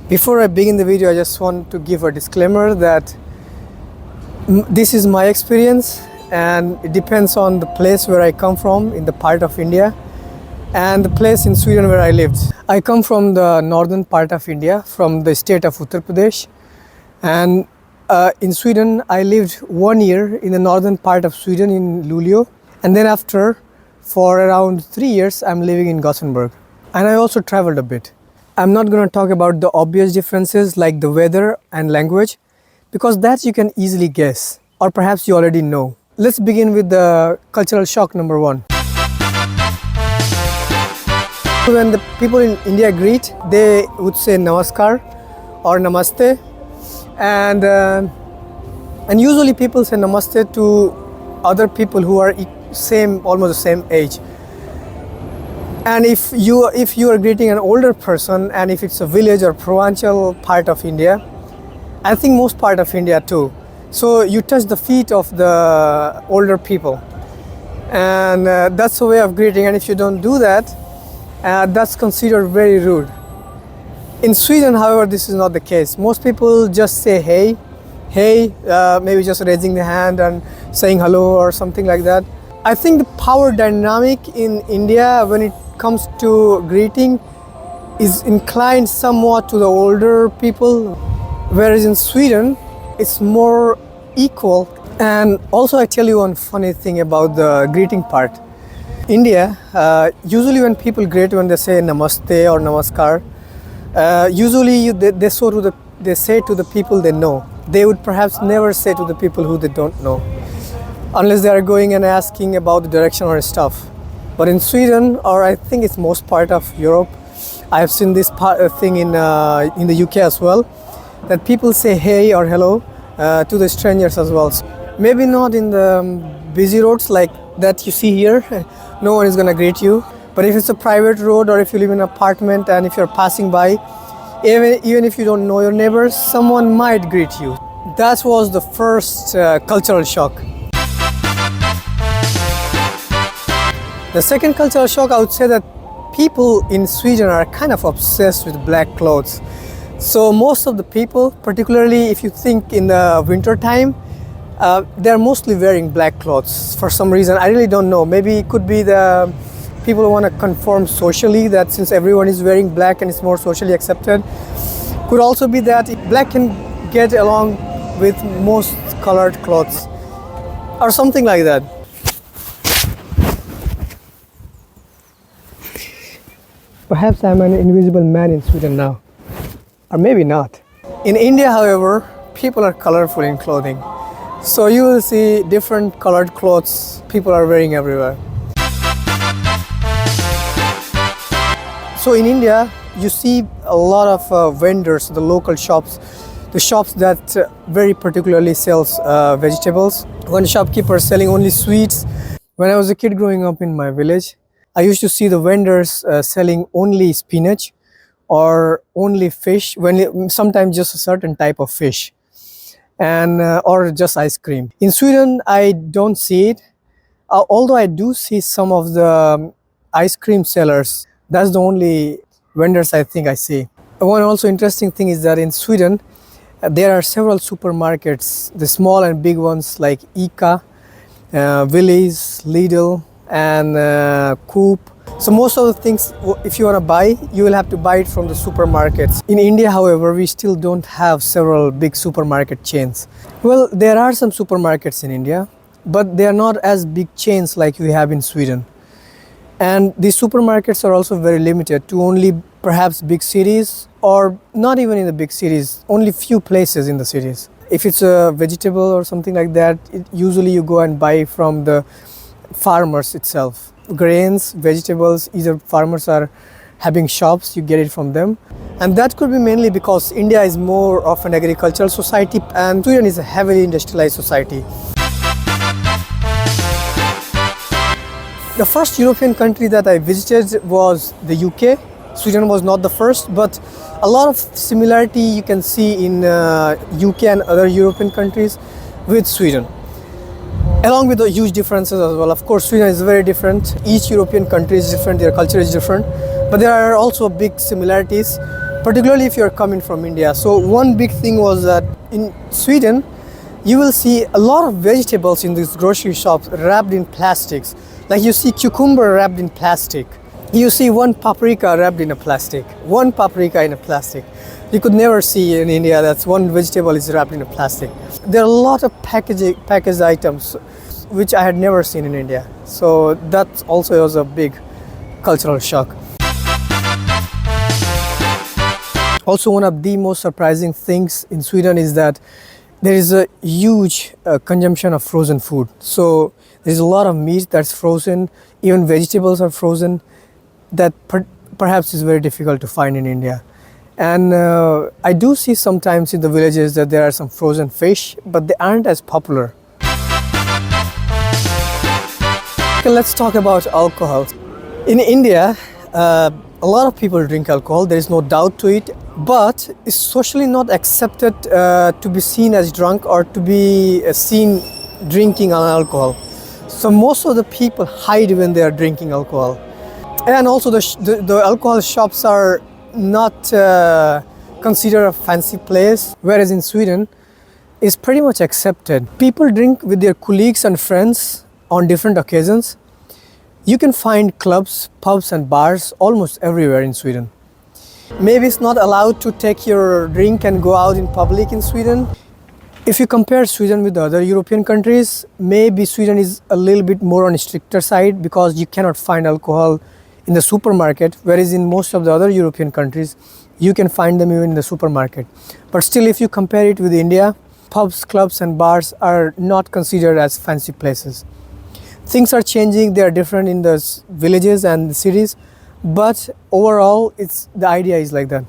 Before I begin the video, I just want to give a disclaimer that this is my experience and it depends on the place where I come from in the part of India and the place in Sweden where I lived. I come from the northern part of India, from the state of Uttar Pradesh, and in Sweden I lived 1 year in the northern part of Sweden in Luleå, and then after for around 3 years I'm living in Gothenburg, and I also traveled a bit. I'm not going to talk about the obvious differences like the weather and language, because that you can easily guess, or perhaps you already know. Let's begin with the cultural shock number 1. When the people in India greet, they would say namaskar or namaste, and usually people say namaste to other people who are almost the same age. And if you are greeting an older person, and if it's a village or provincial part of India, I think most part of India too, so you touch the feet of the older people, and that's a way of greeting. And if you don't do that, that's considered very rude. In Sweden, however, this is not the case. Most people just say hey, maybe just raising the hand and saying hello or something like that. I think the power dynamic in India when it comes to greeting is inclined somewhat to the older people, whereas in Sweden it's more equal. And also I tell you one funny thing about the greeting part. India, usually when people greet, when they say namaste or namaskar, usually they say to the people they know. They would perhaps never say to the people who they don't know, unless they are going and asking about the direction or stuff. But in Sweden, or I think it's most part of Europe, I have seen this thing in the UK as well, that people say hey or hello to the strangers as well. Maybe not in the busy roads like that you see here, no one is gonna greet you. But if it's a private road, or if you live in an apartment and if you're passing by, even if you don't know your neighbors, someone might greet you. That was the first cultural shock. The second cultural shock, I would say that people in Sweden are kind of obsessed with black clothes. So most of the people, particularly if you think in the winter time, they're mostly wearing black clothes for some reason. I really don't know. Maybe it could be the people who want to conform socially, that since everyone is wearing black and it's more socially accepted. Could also be that black can get along with most colored clothes or something like that. Perhaps I'm an invisible man in Sweden now, or maybe not. In India, however, people are colorful in clothing. So you will see different colored clothes people are wearing everywhere. So in India, you see a lot of vendors, the local shops, the shops that very particularly sells vegetables. One shopkeeper selling only sweets. When I was a kid growing up in my village, I used to see the vendors selling only spinach or only fish, sometimes just a certain type of fish, and or just ice cream. In Sweden, I don't see it, although I do see some of the ice cream sellers. That's the only vendors I think I see. One also interesting thing is that in Sweden, there are several supermarkets, the small and big ones like ICA, Willys, Lidl, and Coop. So most of the things, if you want to buy, you will have to buy it from the supermarkets. In India, however, we still don't have several big supermarket chains. Well, there are some supermarkets in India, but they are not as big chains like we have in Sweden. And these supermarkets are also very limited to only perhaps big cities, or not even in the big cities, only few places in the cities. If it's a vegetable or something like that, usually you go and buy from the farmers itself. Grains, vegetables, either farmers are having shops, you get it from them. And that could be mainly because India is more of an agricultural society and Sweden is a heavily industrialized society. The first European country that I visited was the UK. Sweden was not the first, but a lot of similarity you can see in UK and other European countries with Sweden, along with the huge differences as well. Of course, Sweden is very different. Each European country is different, their culture is different, but there are also big similarities. particularly if you're coming from India. So one big thing was that in Sweden, you will see a lot of vegetables in these grocery shops wrapped in plastics. Like you see cucumber wrapped in plastic. You see one paprika wrapped in a plastic. One paprika in a plastic. You could never see in India that one vegetable is wrapped in a plastic. There are a lot of packaged items which I had never seen in India. So that also was a big cultural shock. Also, one of the most surprising things in Sweden is that there is a huge consumption of frozen food. So there's a lot of meat that's frozen, even vegetables are frozen, that perhaps is very difficult to find in India. And I do see sometimes in the villages that there are some frozen fish, but they aren't as popular. Okay, let's talk about alcohol. In India, a lot of people drink alcohol, there is no doubt to it, but it's socially not accepted to be seen as drunk or to be seen drinking alcohol. So most of the people hide when they are drinking alcohol. And also the alcohol shops are not considered a fancy place, whereas in Sweden, it's pretty much accepted. People drink with their colleagues and friends on different occasions. You can find clubs, pubs and bars almost everywhere in Sweden. Maybe it's not allowed to take your drink and go out in public in Sweden. If you compare Sweden with the other European countries, maybe Sweden is a little bit more on the stricter side because you cannot find alcohol in the supermarket, whereas in most of the other European countries, you can find them even in the supermarket. But still, if you compare it with India, pubs, clubs and bars are not considered as fancy places. Things are changing, they are different in the villages and the cities, but overall, the idea is like that.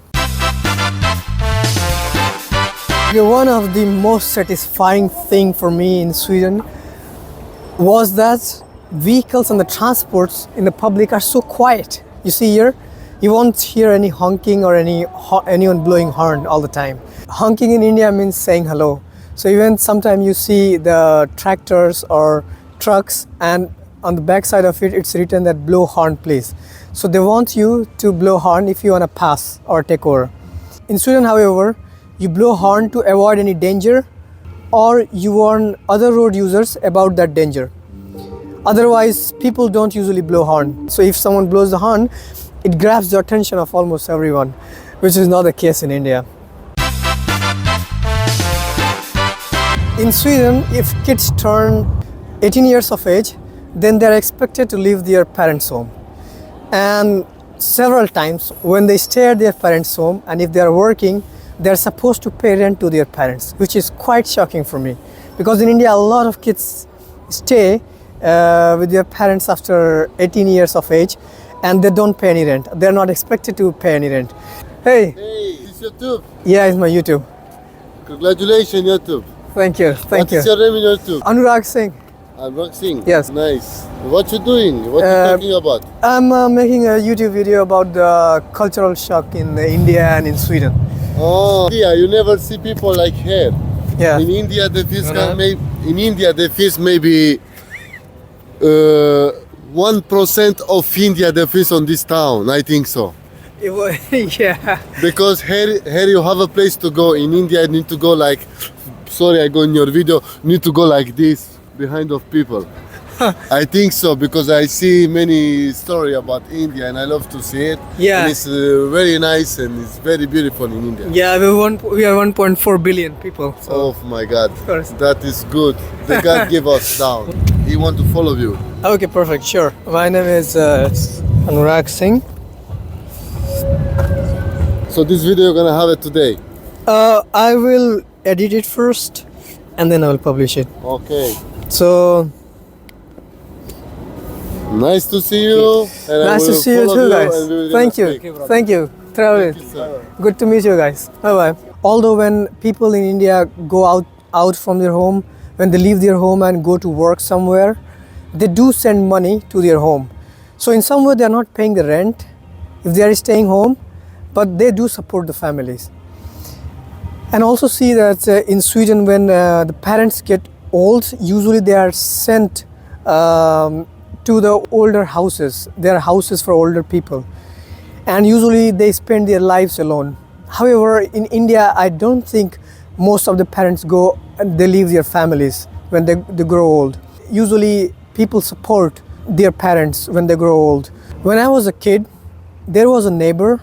One of the most satisfying thing for me in Sweden was that vehicles and the transports in the public are so quiet. You see here, you won't hear any honking or anyone blowing horn all the time. Honking in India means saying hello. So even sometimes you see the tractors or trucks and on the back side of it, it's written that blow horn please. So they want you to blow horn if you want to pass or take over. In Sweden, however, you blow horn to avoid any danger or you warn other road users about that danger. Otherwise, people don't usually blow horn. So if someone blows the horn, it grabs the attention of almost everyone, which is not the case in India. In Sweden, if kids turn 18 years of age, then they're expected to leave their parents' home. And several times when they stay at their parents' home and if they're working, they're supposed to pay rent to their parents, which is quite shocking for me. Because in India, a lot of kids stay with their parents after 18 years of age and they don't pay any rent. They're not expected to pay any rent. Hey! Hey, is this YouTube? Yeah, it's my YouTube. Congratulations, YouTube. Thank you, thank you. What's your name in YouTube? Anurag Singh. I'm Singh. Yes. Nice. What you doing? What you talking about? I'm making a YouTube video about the cultural shock in India and in Sweden. Oh, yeah. You never see people like here. Yeah. In India, the fees maybe 1% of India the fees on this town. I think so. Yeah. Because here you have a place to go. In India, you need to go like. Sorry, I go in your video. You need to go like this behind of people. I think so because I see many story about India and I love to see it. Yeah. And it's very nice and it's very beautiful in India. Yeah, we are 1.4 billion people. So. Oh my God, Of course. that is good. The God give us down. He want to follow you. Okay, perfect, sure. My name is Anurag Singh. So this video you're gonna have it today. I will edit it first and then I will publish it. Okay. So Nice to see you. And nice to see you too, guys. Thank you. Thank you. Travel. Good to meet you guys. Bye bye. Although when people in India go out from their home, when they leave their home and go to work somewhere, they do send money to their home. So in some way they are not paying the rent if they are staying home, but they do support the families. And also see that in Sweden, when the parents get old, usually they are sent to the older houses. There are houses for older people. And usually they spend their lives alone. However, in India, I don't think most of the parents go and they leave their families when they grow old. Usually, people support their parents when they grow old. When I was a kid, there was a neighbor,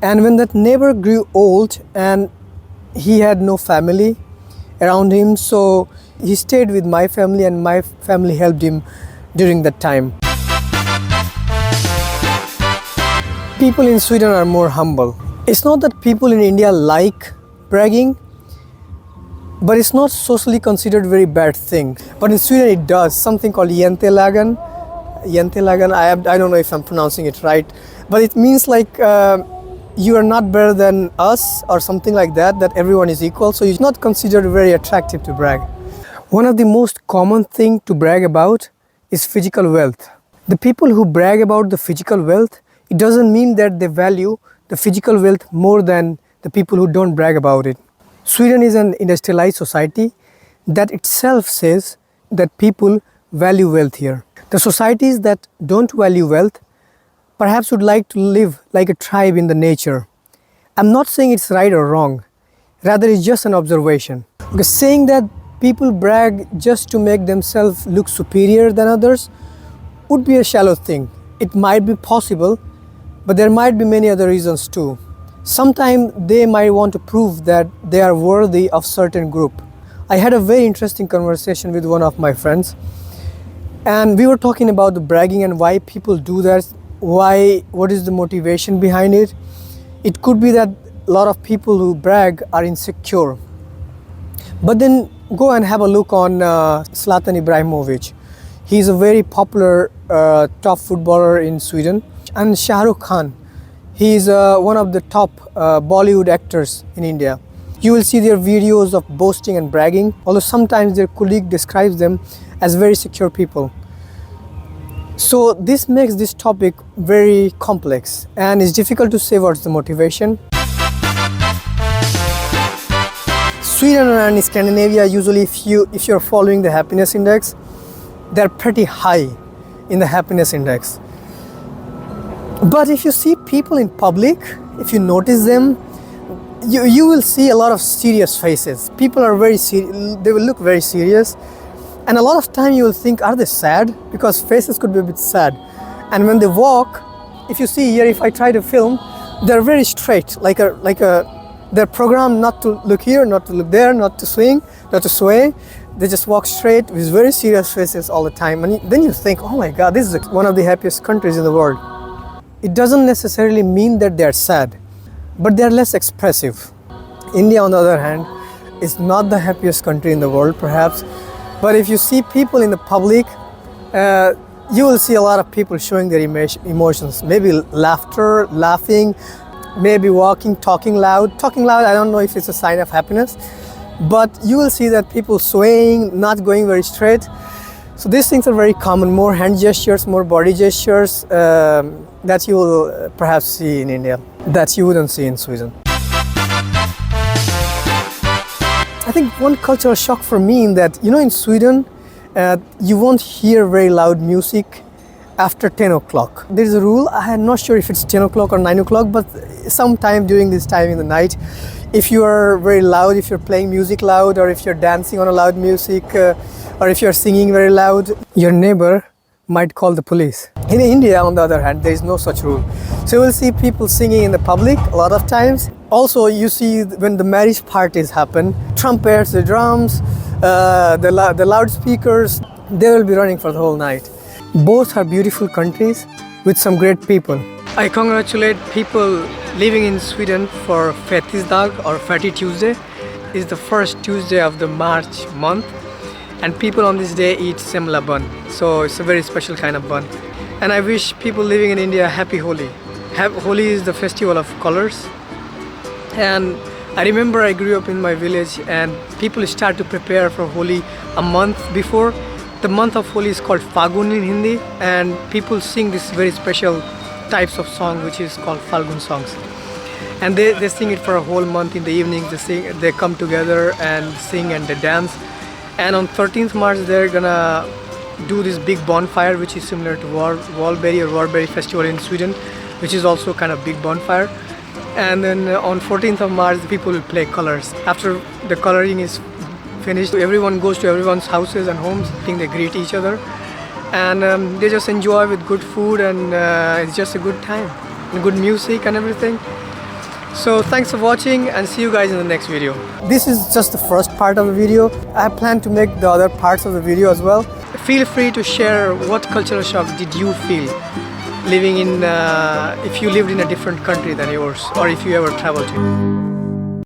and when that neighbor grew old and he had no family around him, so he stayed with my family and my family helped him during that time. People in Sweden are more humble. It's not that people in India like bragging, but it's not socially considered very bad thing. But in Sweden it does, something called Jantelagen. Jantelagen, I don't know if I'm pronouncing it right, but it means like you are not better than us or something like that, that everyone is equal, so it's not considered very attractive to brag. One of the most common thing to brag about is physical wealth. The people who brag about the physical wealth, it doesn't mean that they value the physical wealth more than the people who don't brag about it. Sweden is an industrialized society that itself says that people value wealth here. The societies that don't value wealth perhaps would like to live like a tribe in the nature. I'm not saying it's right or wrong, rather it's just an observation. Because saying that people brag just to make themselves look superior than others would be a shallow thing. It might be possible, but there might be many other reasons too. Sometimes they might want to prove that they are worthy of certain group. I had a very interesting conversation with one of my friends, and we were talking about the bragging and why people do that, what is the motivation behind it. It could be that a lot of people who brag are insecure. But then go and have a look on Zlatan Ibrahimovic. He's a very popular top footballer in Sweden. And Shah Rukh Khan, he is one of the top Bollywood actors in India. You will see their videos of boasting and bragging, although sometimes their colleague describes them as very secure people. So this makes this topic very complex and it's difficult to say what's the motivation. Sweden and Scandinavia, usually if you're following the happiness index, they're pretty high in the happiness index. But if you see people in public, if you notice them, you will see a lot of serious faces. People are very serious, they will look very serious. And a lot of time you will think, are they sad? Because faces could be a bit sad. And when they walk, if you see here, if I try to film, they're very straight, they're programmed not to look here, not to look there, not to swing, not to sway. They just walk straight with very serious faces all the time. And then you think, oh my God, this is one of the happiest countries in the world. It doesn't necessarily mean that they're sad, but they're less expressive. India, on the other hand, is not the happiest country in the world, perhaps. But if you see people in the public, you will see a lot of people showing their emotions. Maybe laughter, laughing, maybe walking, talking loud. Talking loud, I don't know if it's a sign of happiness, but you will see that people swaying, not going very straight. So these things are very common, more hand gestures, more body gestures that you will perhaps see in India, that you wouldn't see in Sweden. I think one cultural shock for me in that, in Sweden, you won't hear very loud music after 10 o'clock. There's a rule, I'm not sure if it's 10 o'clock or 9 o'clock, but sometime during this time in the night, if you are very loud, if you're playing music loud, or if you're dancing on a loud music, or if you're singing very loud, your neighbor might call the police. In India, on the other hand, there is no such rule. So you will see people singing in the public a lot of times. Also, you see when the marriage parties happen, trumpets, the drums, the loudspeakers, they will be running for the whole night. Both are beautiful countries with some great people. I congratulate people living in Sweden for Bun-Fettisdagen or Fatty Tuesday. It's the first Tuesday of the March month, and people on this day eat semla bun. So it's a very special kind of bun. And I wish people living in India happy Holi. Holi is the festival of colors. And I remember I grew up in my village and people start to prepare for Holi a month before. The month of Holi is called Fagun in Hindi, and people sing this very special types of song which is called Falgun songs. And they sing it for a whole month. In the evenings they come together and sing and they dance. And on 13th March they're gonna do this big bonfire which is similar to Warberry or Warberry festival in Sweden, which is also kind of big bonfire. And then on 14th of March, the people will play colors. After the coloring is finished, everyone goes to everyone's houses and homes. I think they greet each other, and they just enjoy with good food, and it's just a good time, and good music and everything. So thanks for watching, and see you guys in the next video. This is just the first part of the video. I plan to make the other parts of the video as well. Feel free to share what cultural shock did you feel living in, if you lived in a different country than yours, or if you ever traveled to.